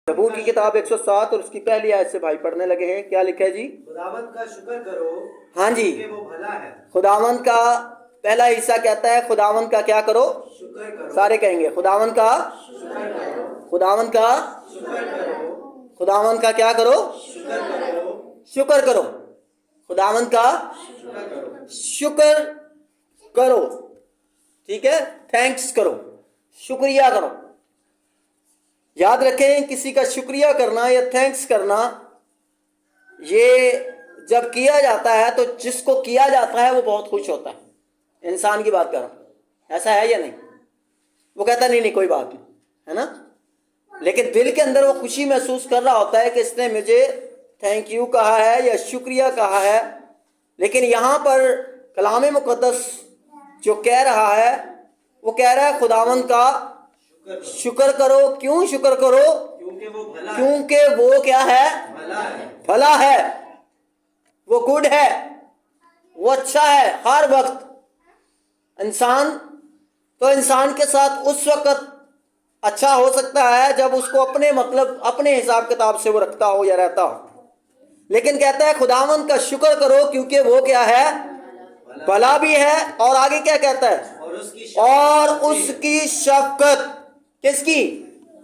زبور کی کتاب 107 اور اس کی پہلی آیت سے بھائی پڑھنے لگے ہیں. کیا لکھا ہے جی؟ خداوند کا شکر کرو ہاں جی، کہ وہ بھلا ہے. خداوند کا پہلا حصہ کہتا ہے خداوند کا کیا کرو؟ شکر کرو. سارے کہیں گے خداوند کا، شکر کرو. خداوند کا، شکر کرو. خداوند کا کیا کرو؟ شکر کرو. شکر کرو. خداوند کا شکر کرو. شکر کرو. ٹھیک ہے، تھینکس کرو، شکریہ کرو. یاد رکھیں، کسی کا شکریہ کرنا یا تھینکس کرنا، یہ جب کیا جاتا ہے تو جس کو کیا جاتا ہے وہ بہت خوش ہوتا ہے. انسان کی بات کر رہا ہوں، ایسا ہے یا نہیں؟ وہ کہتا نہیں کوئی بات نہیں، ہے نا؟ لیکن دل کے اندر وہ خوشی محسوس کر رہا ہوتا ہے کہ اس نے مجھے تھینک یو کہا ہے یا شکریہ کہا ہے. لیکن یہاں پر کلام مقدس جو کہہ رہا ہے وہ کہہ رہا ہے خداوند کا شکر کرو. کیوں شکر کرو؟ کیونکہ وہ بھلا ہے. کیونکہ وہ کیا ہے؟ بھلا ہے. بھلا ہے، وہ گڈ ہے، وہ اچھا ہے. ہر وقت انسان کے ساتھ اس وقت اچھا ہو سکتا ہے جب اس کو اپنے حساب کتاب سے وہ رکھتا ہو یا رہتا ہو. لیکن کہتا ہے خداوند کا شکر کرو کیونکہ وہ کیا ہے؟ بھلا بھی ہے. اور آگے کیا کہتا ہے؟ اور اس کی شفقت. کس کی؟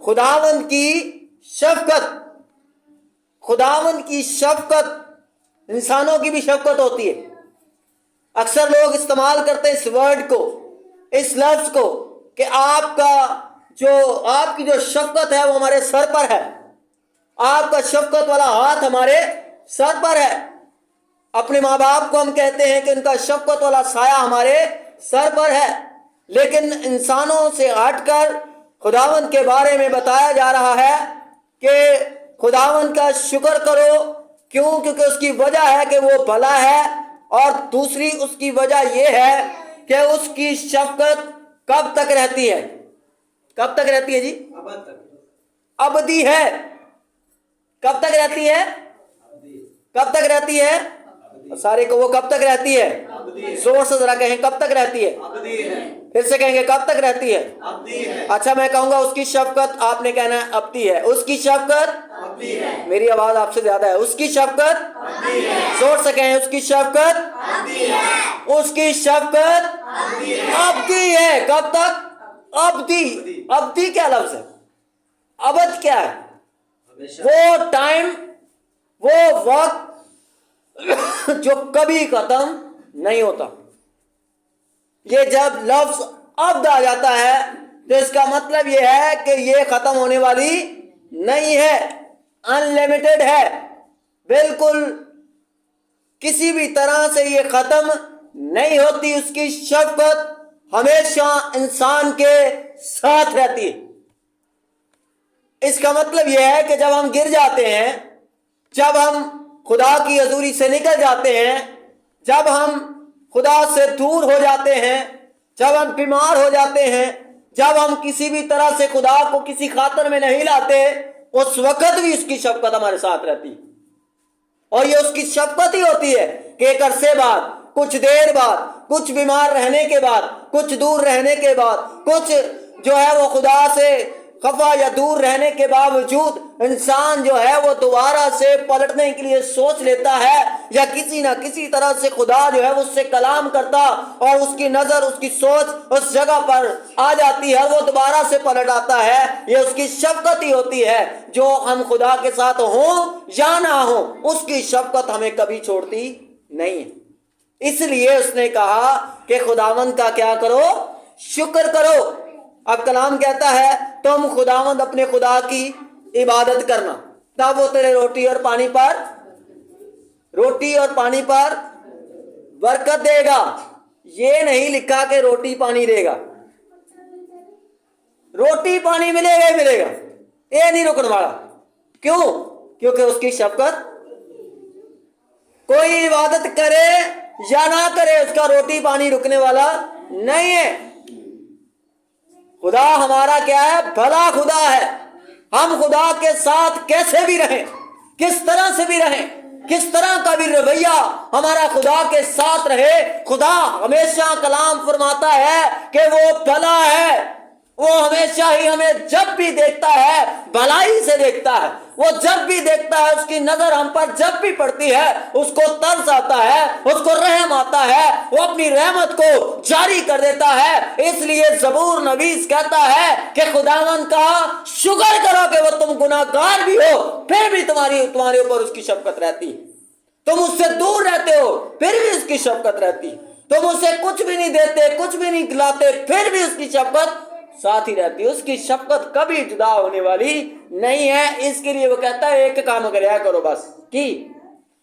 خداوند کی شفقت. خداوند کی شفقت. انسانوں کی بھی شفقت ہوتی ہے. اکثر لوگ استعمال کرتے ہیں اس ورڈ کو، اس لفظ کو، کہ آپ کی جو شفقت ہے وہ ہمارے سر پر ہے. آپ کا شفقت والا ہاتھ ہمارے سر پر ہے. اپنے ماں باپ کو ہم کہتے ہیں کہ ان کا شفقت والا سایہ ہمارے سر پر ہے. لیکن انسانوں سے ہٹ کر خداوند کے بارے میں بتایا جا رہا ہے کہ خداوند کا شکر کرو. کیوں؟ کیونکہ اس کی وجہ ہے کہ وہ بھلا ہے. اور دوسری اس کی وجہ یہ ہے کہ اس کی شفقت کب تک رہتی ہے؟ کب تک رہتی ہے جی؟ ابد تک. ابدی ہے. کب تک رہتی ہے؟ کب تک رہتی ہے؟ سارے کو وہ کب تک رہتی ہے؟ زور سے ذرا کہیں، کب تک رہتی ہے؟ ابدی ہے. پھر سے کہیں گے کب تک رہتی ہے؟ ابدی ہے. اچھا، میں کہوں گا اس کی شفقت، آپ نے کہنا ہے ابدی ہے. اس کی شفقت ابدی ہے. میری آواز آپ سے زیادہ ہے. اس کی شفقت ابدی ہے. زور سے کہیں، اس کی شفقت ابدی ہے. اس کی شفقت ابدی ہے. ابدی ہے. کب تک؟ ابدی. ابدی کیا لفظ ہے؟ ابد کیا ہے؟ ہمیشہ. وہ ٹائم، وہ وقت جو کبھی ختم نہیں ہوتا. یہ جب لفظ ابد آ جاتا ہے تو اس کا مطلب یہ ہے کہ یہ ختم ہونے والی نہیں ہے، انلیمیٹڈ ہے. بالکل کسی بھی طرح سے یہ ختم نہیں ہوتی. اس کی شفقت ہمیشہ انسان کے ساتھ رہتی ہے. اس کا مطلب یہ ہے کہ جب ہم گر جاتے ہیں، جب ہم خدا کی حضوری سے نکل جاتے ہیں، جب ہم خدا سے دور ہو جاتے ہیں، جب ہم بیمار ہو جاتے ہیں، جب ہم کسی بھی طرح سے خدا کو کسی خاطر میں نہیں لاتے، اس وقت بھی اس کی شفقت ہمارے ساتھ رہتی ہے. اور یہ اس کی شفقت ہی ہوتی ہے کہ ایک عرصے بعد، کچھ دیر بعد، کچھ بیمار رہنے کے بعد، کچھ دور رہنے کے بعد، کچھ جو ہے وہ خدا سے خفا یا دور رہنے کے باوجود انسان جو ہے وہ دوبارہ سے پلٹنے کے لیے سوچ لیتا ہے، یا کسی نہ کسی طرح سے خدا جو ہے اس سے کلام کرتا اور اس کی نظر، اس کی سوچ اس جگہ پر آ جاتی ہے، وہ دوبارہ سے پلٹ آتا ہے. یہ اس کی شفقت ہی ہوتی ہے. جو ہم خدا کے ساتھ ہوں یا نہ ہوں، اس کی شفقت ہمیں کبھی چھوڑتی نہیں ہے. اس لیے اس نے کہا کہ خداوند کا کیا کرو؟ شکر کرو. اب کلام کہتا ہے تم خداوند اپنے خدا کی عبادت کرنا، تب وہ تیرے روٹی اور پانی پر برکت دے گا. یہ نہیں لکھا کہ روٹی پانی دے گا. روٹی پانی ملے گا ہی ملے گا، یہ نہیں رکن والا. کیوں؟ کیونکہ اس کی شفقت، کوئی عبادت کرے یا نہ کرے، اس کا روٹی پانی رکنے والا نہیں ہے. خدا ہمارا کیا ہے؟ بھلا خدا ہے. ہم خدا کے ساتھ کیسے بھی رہیں، کس طرح سے بھی رہیں، کس طرح کا بھی رویہ ہمارا خدا کے ساتھ رہے، خدا ہمیشہ کلام فرماتا ہے کہ وہ بھلا ہے. وہ ہمیشہ ہی ہمیں جب بھی دیکھتا ہے بھلائی سے دیکھتا ہے. وہ جب بھی دیکھتا ہے اس کی نظر ہم پر جب بھی پڑتی ہے اس کو ترس آتا ہے, اس کو رحم آتا ہے, وہ اپنی رحمت کو جاری کر دیتا ہے. اس لیے زبور نویس کہتا ہے کہ خداوند کا شکر کرو کہ وہ تم گناہ گار بھی ہو پھر بھی تمہارے اوپر اس کی شفقت رہتی ہے. تم اس سے دور رہتے ہو پھر بھی اس کی شفقت رہتی. تم اسے کچھ بھی نہیں دیتے, کچھ بھی نہیں کھلاتے, پھر بھی اس کی شفقت ساتھ ہی رہتی. اس کی شفقت کبھی جدا ہونے والی نہیں ہے. اس کے لیے وہ کہتا ہے ایک کام کریا کرو بس کہ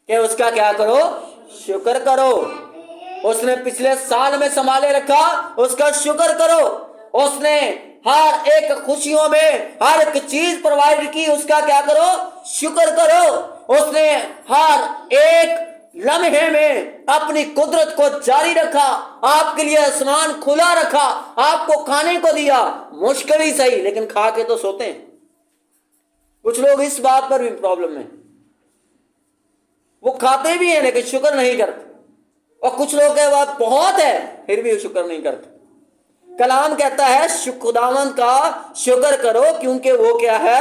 اس کا کیا کرو, شکر کرو. اس نے پچھلے سال میں سنبھالے رکھا, اس کا شکر کرو. اس نے ہر ایک خوشیوں میں ہر ایک چیز پرووائڈ کی, اس کا کیا کرو, شکر کرو. اس نے ہر ایک لمحے میں اپنی قدرت کو جاری رکھا, آپ کے لیے آسمان کھلا رکھا, آپ کو کھانے کو دیا. مشکل ہی صحیح لیکن کھا کے تو سوتے ہیں. کچھ لوگ اس بات پر بھی پرابلم ہے, وہ کھاتے بھی ہیں لیکن شکر نہیں کرتے. اور کچھ لوگ کے بات بہت ہے پھر بھی شکر نہیں کرتے. کلام کہتا ہے خداوند کا شکر کرو کیونکہ وہ کیا ہے,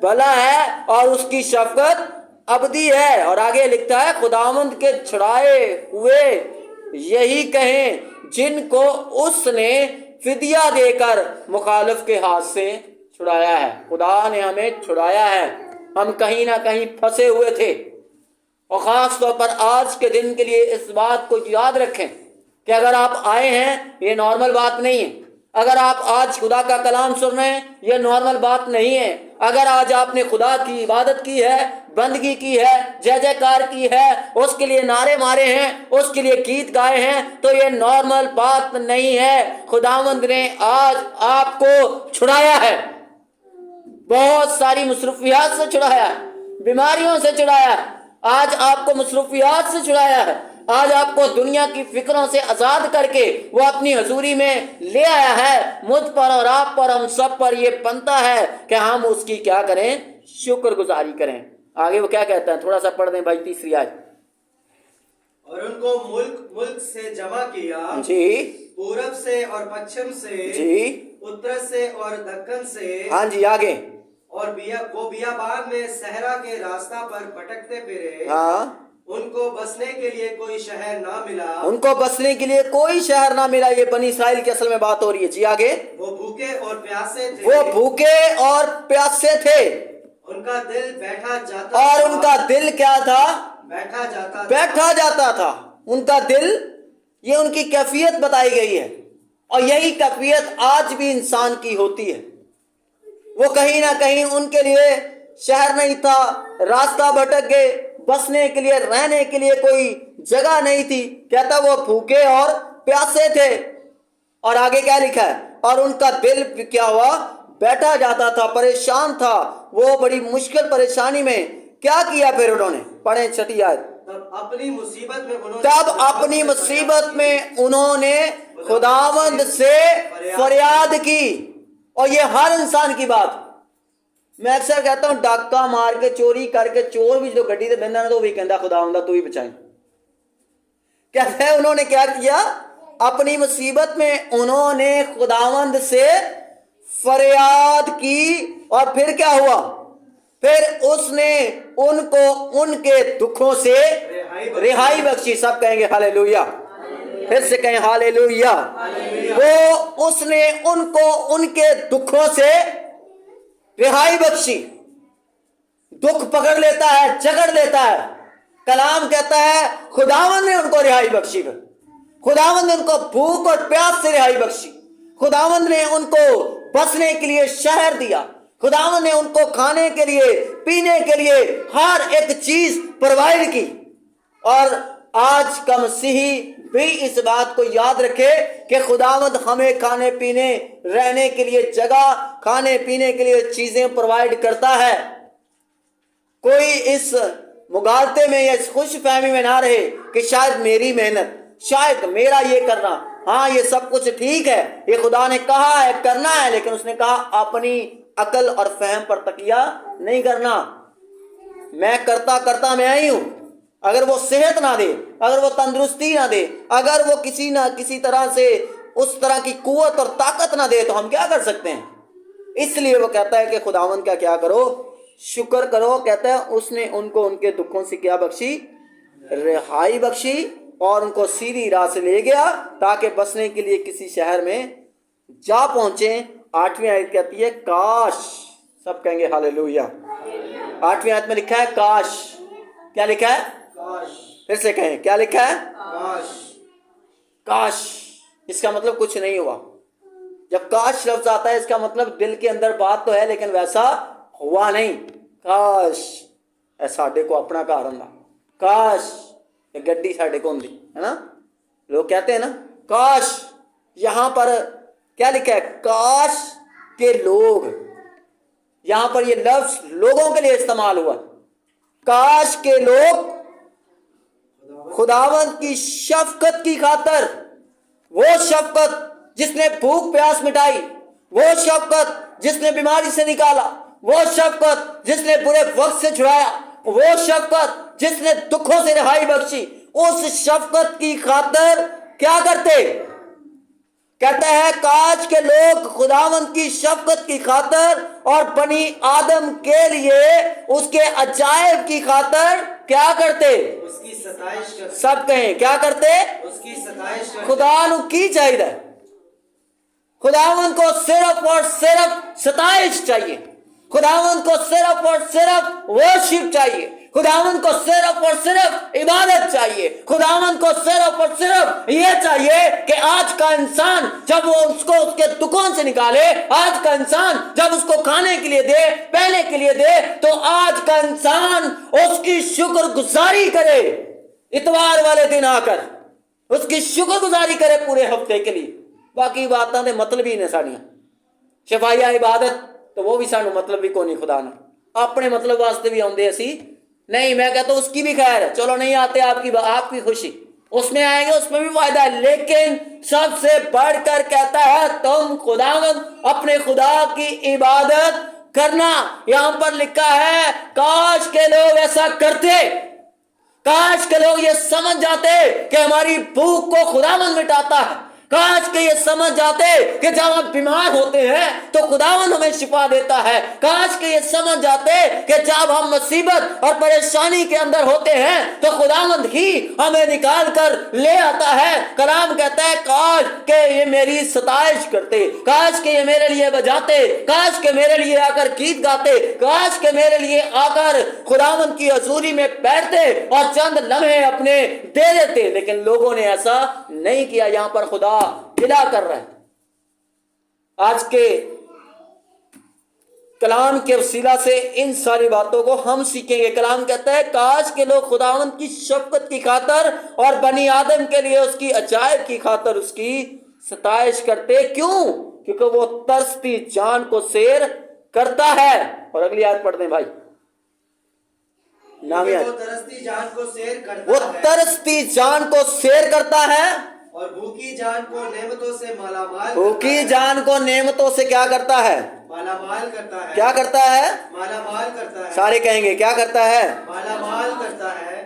بھلا ہے اور اس کی شفقت ابدی ہے. اور آگے لکھتا ہے خداوند کے چھڑائے ہوئے یہی کہیں جن کو اس نے فدیہ دے کر مخالف کے ہاتھ سے چھڑایا ہے. خدا نے ہمیں چھڑایا ہے. ہم کہیں نہ کہیں پھنسے ہوئے تھے. اور خاص طور پر آج کے دن کے لیے اس بات کو یاد رکھیں کہ اگر آپ آئے ہیں یہ نارمل بات نہیں ہے. اگر آپ آج خدا کا کلام سن رہے ہیں یہ نارمل بات نہیں ہے. اگر آج آپ نے خدا کی عبادت کی ہے, بندگی کی ہے, جے جے کار کی ہے, اس کے لیے نعرے مارے ہیں, اس کے لیے گیت گائے ہیں, تو یہ نارمل بات نہیں ہے. خداوند نے آج آپ کو چھڑایا ہے, بہت ساری مصروفیات سے چھڑایا ہے, بیماریوں سے چھڑایا ہے, آج آپ کو مصروفیات سے چھڑایا ہے, آج آپ کو دنیا کی فکروں سے آزاد کر کے وہ اپنی حضوری میں لے آیا ہے. مجھ پر اور آپ پر, ہم سب پر یہ بنتا ہے کہ ہم اس کی کیا کریں, شکر گزاری کریں. آگے وہ کیا کہتا ہے, تھوڑا سا پڑھ دیں بھائی, تیسری آیت. اور ان کو ملک سے جمع کیا, جی, پورب سے اور پچھم سے, جی, اتر سے اور دکن سے, ہاں جی, آگے, اور وہ بیابان میں صحرا کے راستہ پر بھٹکتے پھرے. ہاں, ان کو بسنے کے لیے کوئی شہر نہ ملا. ان کو بسنے کے لیے کوئی شہر نہ ملا. یہ بنی اسرائیل کی اصل میں بات ہو رہی ہے. جی, آگے, وہ بھوکے اور پیاسے تھے. وہ بھوکے اور پیاسے تھے. ان کا دل بیٹھا جاتا اور تھا. ان کا دل کیا تھا, بیٹھا جاتا تھا. بیٹھا جاتا تھا. ان کا دل, یہ ان کی کیفیت بتائی گئی ہے. اور یہی کیفیت آج بھی انسان کی ہوتی ہے. وہ کہیں نہ کہیں ان کے لیے شہر نہیں تھا, راستہ بھٹک گئے, بسنے کے لیے, رہنے کے لیے کوئی جگہ نہیں تھی. کہتا وہ بھوکے اور پیاسے تھے. اور آگے کیا لکھا ہے, اور ان کا دل کیا ہوا, بیٹھا جاتا تھا, پریشان تھا. وہ بڑی مشکل پریشانی میں کیا کیا پھر انہوں نے, پڑھیں چھٹی آیت. تب اپنی مصیبت میں انہوں نے خداوند سے فریاد کی. اور یہ ہر انسان کی بات. میں اکثر کہتا ہوں ڈاکہ مار کے, چوری کر کے, چور بھی جو گڈی سے بہندا نا تو وہی کہندا خداوندا تو ہی بچائیں. کہتے ہیں انہوں نے کیا کیا, اپنی مصیبت میں انہوں نے خداوند سے فریاد کی. اور پھر کیا ہوا, پھر اس نے ان کو ان کے دکھوں سے رہائی بخشی. سب کہیں گے ہاللیلویا, پھر سے کہیں ہاللیلویا. وہ اس نے ان کو ان کے دکھوں سے رہائی بخشی. دکھ پکڑ لیتا ہے, جگڑ لیتا ہے. کلام کہتا ہے خداوند نے ان کو رہائی بخشی. خداوند نے ان کو بھوک اور پیاس سے رہائی بخشی. خداوند نے ان کو بسنے کے لیے شہر دیا. خداوند نے ان کو کھانے کے لیے, پینے کے لیے ہر ایک چیز پرووائڈ کی. اور آج کا مسیحی بھی اس بات کو یاد رکھے کہ خداوند ہمیں کھانے پینے, رہنے کے لیے جگہ, کھانے پینے کے لیے چیزیں پرووائڈ کرتا ہے. کوئی اس مغالطے میں یا اس خوش فہمی میں نہ رہے کہ شاید میری محنت, شاید میرا یہ کرنا, ہاں یہ سب کچھ ٹھیک ہے, یہ خدا نے کہا ہے کرنا ہے, لیکن اس نے کہا اپنی عقل اور فہم پر تکیہ نہیں کرنا. میں کرتا میں آئی ہوں. اگر وہ صحت نہ دے, اگر وہ تندرستی نہ دے, اگر وہ کسی نہ کسی طرح سے اس طرح کی قوت اور طاقت نہ دے تو ہم کیا کر سکتے ہیں؟ اس لیے وہ کہتا ہے کہ خداوند کا کیا کرو؟ شکر کرو. کہتا ہے اس نے ان کو ان کے دکھوں سے کیا بخشی؟ رہائی بخشی، اور ان کو سیدھی راہ سے لے گیا تاکہ بسنے کے لیے کسی شہر میں جا پہنچیں. 8ویں آیت کہتی ہے کاش. سب کہیں گے ہاللیلویہ. 8ویں آیت میں لکھا ہے کاش. کیا لکھا ہے؟ کاش. پھر سے کہیں کیا لکھا ہے؟ کاش. کاش. اس کا مطلب کچھ نہیں ہوا. جب کاش لفظ آتا ہے اس کا مطلب دل کے اندر بات تو ہے لیکن ویسا ہوا نہیں. کاش اے ساڈے کو اپنا گھر ہوندا، کاش یہ گڈی ساڈے کو ہوندی، ہے نا. لوگ کہتے ہیں نا کاش. یہاں پر کیا لکھا ہے؟ کاش کے لوگ. یہاں پر یہ لفظ لوگوں کے لیے استعمال ہوا. کاش کے لوگ خداوند کی شفقت کی خاطر، وہ شفقت جس نے بھوک پیاس مٹائی، وہ شفقت جس نے بیماری سے نکالا، وہ شفقت جس نے برے وقت سے چھڑایا، وہ شفقت جس نے دکھوں سے رہائی بخشی، اس شفقت کی خاطر کیا کرتے؟ کہتا ہے کاش کے لوگ خداوند کی شفقت کی خاطر اور بنی آدم کے لیے اس کے عجائب کی خاطر کیا کرتے؟ اس کی ستائش کرتے. سب کہیں کیا کرتے؟ اس کی ستائش کرتے. خدا نو کی چاہیے؟ خداوند کو صرف اور صرف ستائش چاہیے. خداوند کو صرف اور صرف ورشپ چاہیے. خداوند کو صرف اور صرف عبادت چاہیے. خداوند کو صرف اور صرف یہ چاہیے کہ آج کا انسان جب وہ اس کو اس کے دکھوں سے نکالے، آج کا انسان جب اس کو کھانے کے لیے دے، پہنے کے لیے دے، تو آج کا انسان اس کی شکر گزاری کرے. اتوار والے دن آ کر اس کی شکر گزاری کرے پورے ہفتے کے لیے. باقی باتاں دے مطلب ہی نے ساڑیاں شفائیہ عبادت تو وہ بھی سانو مطلب بھی کونی. خدا نے اپنے مطلب واسطے بھی آندے اسی نہیں. میں کہتا ہوں اس کی بھی خیر ہے، چلو نہیں آتے آپ کی خوشی، اس میں آئیں گے اس میں بھی فائدہ ہے. لیکن سب سے بڑھ کر کہتا ہے تم خداوند اپنے خدا کی عبادت کرنا. یہاں پر لکھا ہے کاش کے لوگ ایسا کرتے. کاش کے لوگ یہ سمجھ جاتے کہ ہماری بھوک کو خداوند مٹاتا ہے. کاش کہ یہ سمجھ جاتے کہ جب ہم بیمار ہوتے ہیں تو خداوند ہمیں شفا دیتا ہے. کاش کہ یہ سمجھ جاتے کہ جب ہم مصیبت اور پریشانی کے اندر ہوتے ہیں تو خداوند ہی ہمیں نکال کر لے آتا ہے. کلام کہتا ہے کاش کہ یہ میری ستائش کرتے، کاش کہ یہ میرے لیے بجاتے، کاش کہ میرے لیے آ کر گیت گاتے، کاش کہ میرے لیے آ کر خداوند کی حضوری میں بیٹھتے اور چند لمحے اپنے دے دیتے. لیکن لوگوں نے ایسا نہیں کیا. یہاں پر خدا گلا کر رہا ہے. آج کے کلام کے وسیلہ سے ان ساری باتوں کو ہم سیکھیں گے. کلام کہتا ہے کاش کے لوگ خداوند کی شفقت کی خاطر اور بنی آدم کے لیے اس کی عجائب کی خاطر اس کی ستائش کرتے. کیوں؟ کیونکہ وہ ترستی جان کو سیر کرتا ہے. اور اگلی آیت پڑھ دیں بھائی. نامی وہ آیت. ترستی جان کو سیر کرتا وہ ہے ترستی جان کو سیر کرتا ہے اور بھوکی جان کو نعمتوں سے مالا مال بھوکی جان کو نعمتوں سے کیا کرتا ہے؟ مالا مال کرتا ہے. کیا کرتا ہے؟ مالا مال کرتا ہے. سارے کہیں گے کیا کرتا ہے؟ مالا مال کرتا ہے.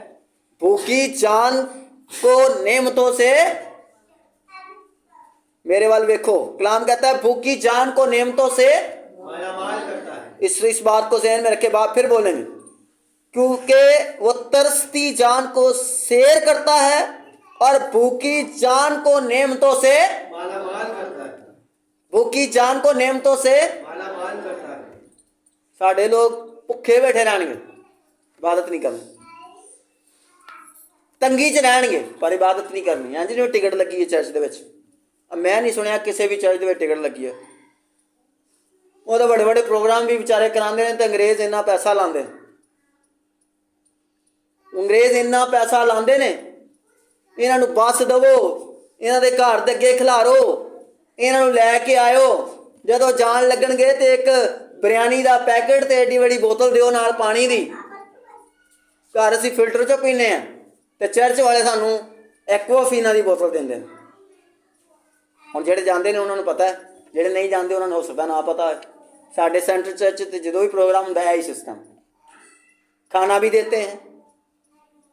بھوکی جان کو نعمتوں سے. میرے وال دیکھو کلام کہتا ہے بھوکی جان کو نعمتوں سے مالا مال کرتا ہے. اس بات کو ذہن میں رکھے بعد پھر بولیں گے. کیونکہ وہ ترستی جان کو سیر کرتا ہے اور بھوکی جان کو نعمتوں سے مالا مال کرتا ہے. بھوکی جان کو نعمتوں سے مالا مال کرتا ہے. ساڑھے لوگ بھکھے بیٹھے رہن گے، عبادت نہیں کرنی، تنگی چ رہن گے پر عبادت نہیں کرنی. ہاں جی جو ٹکٹ لگی ہے چرچ دے وچ، میں نہیں سنیا کسی بھی چرچ دے وچ ٹکٹ لگی ہے. وہ تو بڑے بڑے پروگرام بھی بیچارے کراندے ہیں تے انگریز اتنا پیسہ لاندے. انگریز اتنا پیسہ لاندے نے، انہاں نوں بس دو، انہاں دے گھر دے اگے کھلارو، انہاں نوں لے کے آئو. جدو جان لگن گے تے ایک بریانی دا پیکٹ تے ایڈی بڑی بوتل دیو نال پانی دی. گھر اسی فلٹر چوں پینے ہیں تے چرچ والے سانوں ایکوافینا دی بوتل دیندے ہیں. ہن جڑے جاندے نے انہاں نوں پتہ ہے، جڑے نہیں جاندے انہاں نوں ہو سکدا نہ پتہ ہے. ساڈے سینٹر چرچ تے جدوں بھی پروگرام ہوندا ہے ہی سسٹم، کھانا بھی دیتے ہیں.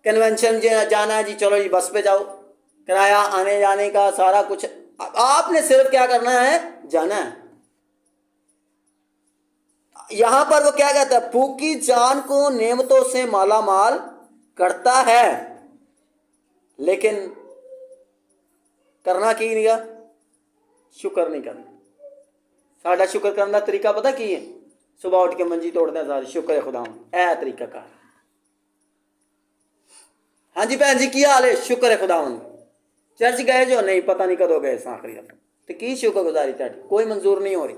کنونشن جانا ہے جی چلو جی بس پہ جاؤ، کرایہ آنے جانے کا سارا کچھ آپ نے صرف کیا کرنا ہے؟ جانا ہے. یہاں پر وہ کیا کہتا ہے؟ بھوکی جان کو نعمتوں سے مالا مال کرتا ہے، لیکن کرنا کی نہیں گا؟ شکر نہیں کرنا. ساڈا شکر کرنے کا طریقہ پتہ کی ہے؟ صبح اٹھ کے منجی توڑتے ہیں سارے، شکر ہے خدا، اے طریقہ کار. ہاں جی بہن جی کی حال ہے؟ شکر ہے خدا. چرچ گئے جو نہیں پتہ نہیں کدو گئے آخری تو کی شکر گزاری تاری کوئی منظور نہیں ہو رہی.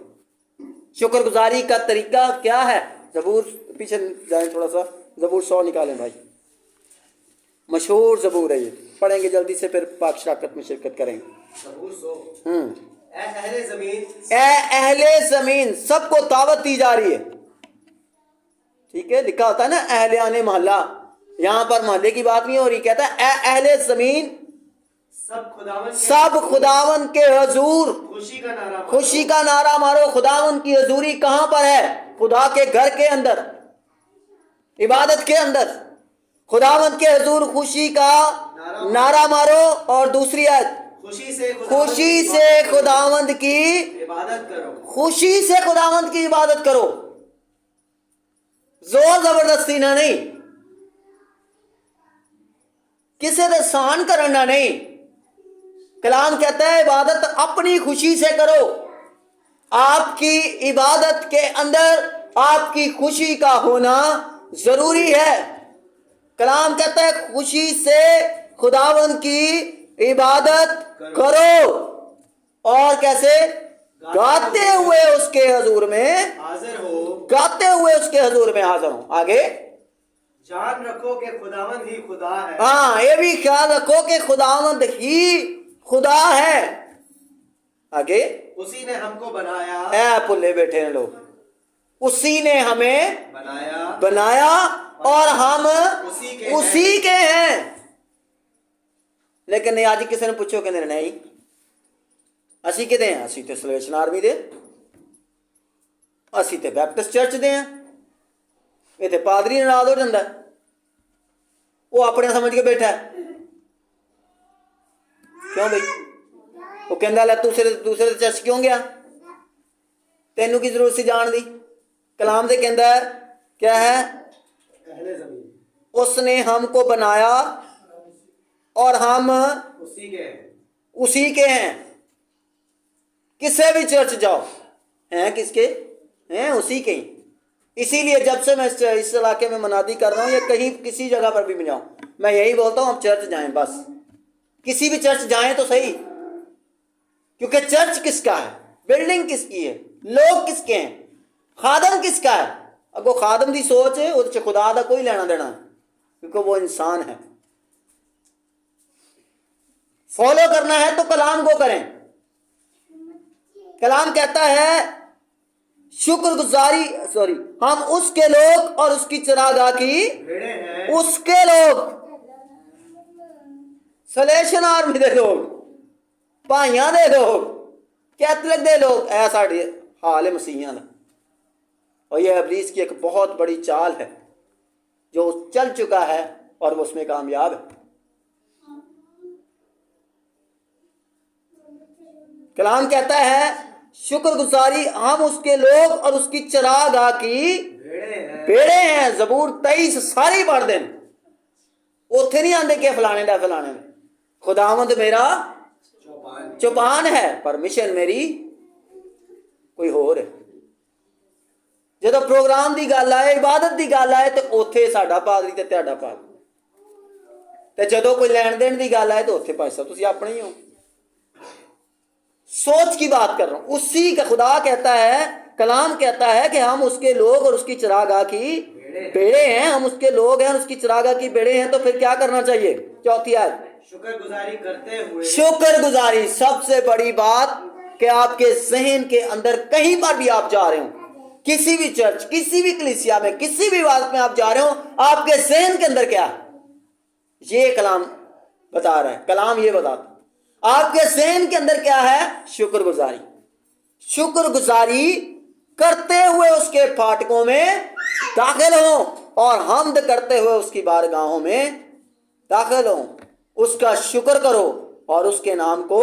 شکر گزاری کا طریقہ کیا ہے؟ زبور پیچھے جائیں تھوڑا سا، زبور 100 نکالیں بھائی، مشہور زبور ہے یہ، پڑھیں گے جلدی سے پھر پاک شراکت میں شرکت کریں گے. زبور 100. اے اہل زمین، اے اہل زمین، سب کو دعوت دی جا رہی ہے. ٹھیک ہے، لکھا ہوتا ہے نا اہل آنے محلہ، یہاں پر محلے کی بات نہیں ہو رہی. کہتا ہے اے اہل زمین، سب خداون کے حضور خوشی کا نعرہ مارو. خداون کی حضوری کہاں پر ہے؟ خدا کے گھر کے اندر، عبادت کے اندر. خداون کے حضور خوشی کا نعرہ مارو. اور دوسری آیت، خوشی سے خداوند کی عبادت کرو. خوشی سے خداوند کی عبادت کرو. زور زبردستی نہ نہیں، کسی دے سان کرنا نہیں. کلام کہتا ہے عبادت اپنی خوشی سے کرو. آپ کی عبادت کے اندر آپ کی خوشی کا ہونا ضروری ہے. کلام کہتا ہے خوشی سے خداوند کی عبادت کرو. اور کیسے؟ گاتے ہوئے اس کے حضور میں حاضر ہو. گاتے ہوئے اس کے حضور میں حاضر ہوں. آگے جان رکھو کہ خداوند ہی خدا ہے. ہاں، یہ بھی خیال رکھو کہ خداوند ہی خدا ہے. آگے، اسی نے ہم کو بنایا. اے پلے بیٹھے ہیں لوگ، اسی نے ہمیں بنایا اور ہم اسی کے ہیں. لیکن نہیں، آج کسی نے پوچھو کہ نہیں اسی کدے ہیں؟ اسی تے سلیویشن آرمی دے، اسی تے بیپٹسٹ چرچ دے ہیں. یہ تے پادری ناراض ہو جاتا ہے، وہ اپنے سمجھ کے بیٹھا ہے. کیوں بھائی؟ وہ کہندا لے دوسرے چرچ کیوں گیا؟ تینوں کی ضرورت سی جان دی؟ کلام دے کہندا ہے کیا ہے؟ اہل زمین، اس نے ہم کو بنایا اور ہم اسی کے ہیں. کسے بھی چرچ جاؤ، ہیں کس کے؟ ہیں اسی کے ہی. اسی لیے جب سے میں اس علاقے میں منادی کر رہا ہوں، یا کہیں کسی جگہ پر بھی میں جاؤں، میں یہی بولتا ہوں آپ چرچ جائیں. بس کسی بھی چرچ جائیں تو صحیح، کیونکہ چرچ کس کا ہے؟ بلڈنگ کس کی ہے؟ لوگ کس کے ہیں؟ خادم کس کا ہے؟ اگو خادم دی سوچ ہے وہ خدا دا کوئی لینا دینا، کیونکہ وہ انسان ہے. فالو کرنا ہے تو کلام کو کریں. کلام کہتا ہے شکر گزاری ہم اس کے لوگ اور اس کی چراگاہ کی اس کے لوگ، سلیشن آرمی دے لوگ، بھائیاں دے لوگ، کیتھلک دے لوگ. اے ساڈی حال ہے مسیحیاں دا. اور یہ ابلیس کی ایک بہت بڑی چال ہے جو چل چکا ہے اور وہ اس میں کامیاب ہے. کلام کہتا ہے شکر گزاری ہم اس کے لوگ اور اس کی چراگاہ کی بیڑے ہیں. زبور 23 ساری پڑھ دیں. اوتھے نہیں آندے کہ فلانے دا فلانے میں. خداوند میرا چوپان ہے، پرمیشن میری کوئی ہور ہے. جدو پروگرام دی گل آئے، عبادت دی گل آئے، تو اوتھے ساڈا پادری تے تہاڈا پادری. تے جدو کوئی لین دین دی گل آئے تو اوتھے بھائی صاحب تسی اپنے ہی ہو. سوچ کی بات کر رہا ہوں. اسی کا خدا کہتا ہے، کلام کہتا ہے کہ ہم اس کے لوگ اور اس کی چراگاہ کی بیڑے ہیں. ہم اس کے لوگ ہیں اور اس کی چراگاہ کی بیڑے ہیں. تو پھر کیا کرنا چاہیے؟ چوتھی آیت، شکر گزاری کرتے ہوئے. شکر گزاری سب سے بڑی بات کہ آپ کے ذہن کے اندر کہیں پر بھی آپ جا رہے ہوں، کسی بھی چرچ، کسی بھی کلیسیا میں، کسی بھی عبادت میں آپ جا رہے ہوں، آپ کے ذہن کے اندر کیا ہے؟ یہ کلام بتا رہا ہے. کلام یہ بتاتا آپ کے ذہن کے اندر کیا ہے؟ شکر گزاری. شکر گزاری کرتے ہوئے اس کے پھاٹکوں میں داخل ہوں اور حمد کرتے ہوئے اس کی بارگاہوں میں داخل ہوں. اس کا شکر کرو اور اس کے نام کو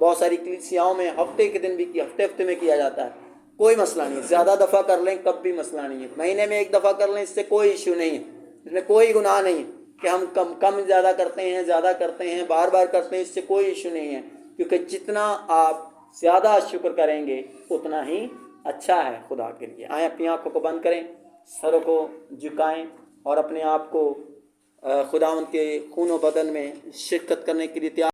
بہت ساری کلیسیاؤں میں ہفتے کے دن بھی ہفتے میں کیا جاتا ہے، کوئی مسئلہ نہیں ہے، زیادہ دفعہ کر لیں کب بھی مسئلہ نہیں ہے، مہینے میں 1 دفعہ کر لیں، اس سے کوئی ایشو نہیں ہے، اس میں کوئی گناہ نہیں ہے کہ ہم کم زیادہ کرتے ہیں بار بار کرتے ہیں، اس سے کوئی ایشو نہیں ہے، کیونکہ جتنا آپ زیادہ شکر کریں گے اتنا ہی اچھا ہے خدا کے لیے۔ آئیں اپنی آنکھوں کو بند کریں، سروں کو جھکائیں اور اپنے آپ کو خداوند کے خون و بدن میں شرکت کرنے کے لیے تیار